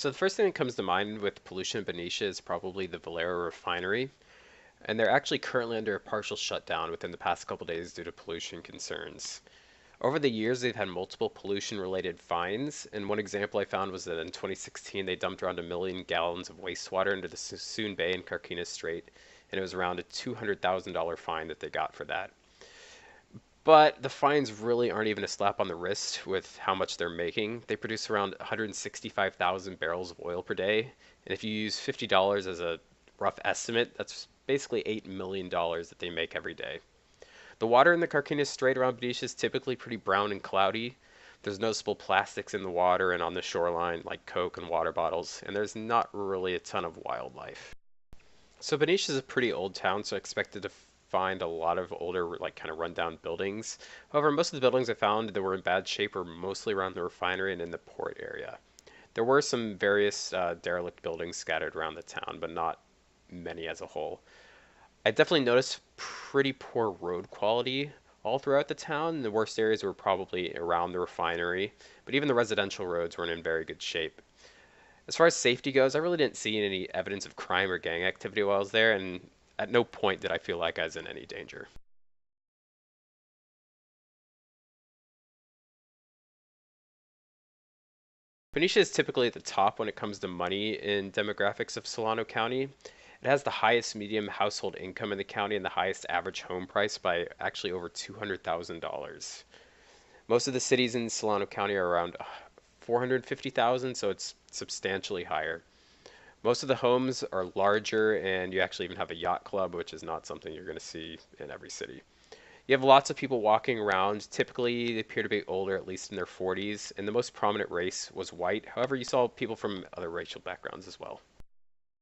So the first thing that comes to mind with pollution in Benicia is probably the Valero refinery, and they're actually currently under a partial shutdown within the past couple days due to pollution concerns. Over the years, they've had multiple pollution-related fines, and one example I found was that in 2016 they dumped around 1 million gallons of wastewater into the Sassoon Bay and Carquinez Strait, and it was around a $200,000 fine that they got for that. But the fines really aren't even a slap on the wrist with how much they're making. They produce around 165,000 barrels of oil per day. And if you use $50 as a rough estimate, that's basically $8 million that they make every day. The water in the Carquinez Strait around Benicia is typically pretty brown and cloudy. There's noticeable plastics in the water and on the shoreline, like Coke and water bottles, and there's not really a ton of wildlife. So Benicia is a pretty old town, so I expected to find a lot of older, like kind of rundown buildings. However, most of the buildings I found that were in bad shape were mostly around the refinery and in the port area. There were some various derelict buildings scattered around the town, but not many as a whole. I definitely noticed pretty poor road quality all throughout the town. The worst areas were probably around the refinery, but even the residential roads weren't in very good shape. As far as safety goes, I really didn't see any evidence of crime or gang activity while I was there, and at no point did I feel like I was in any danger. Benicia is typically at the top when it comes to money in demographics of Solano County. It has the highest median household income in the county and the highest average home price by actually over $200,000. Most of the cities in Solano County are around 450,000, so it's substantially higher. Most of the homes are larger, and you actually even have a yacht club, which is not something you're going to see in every city. You have lots of people walking around. Typically, they appear to be older, at least in their 40s, and the most prominent race was white. However, you saw people from other racial backgrounds as well.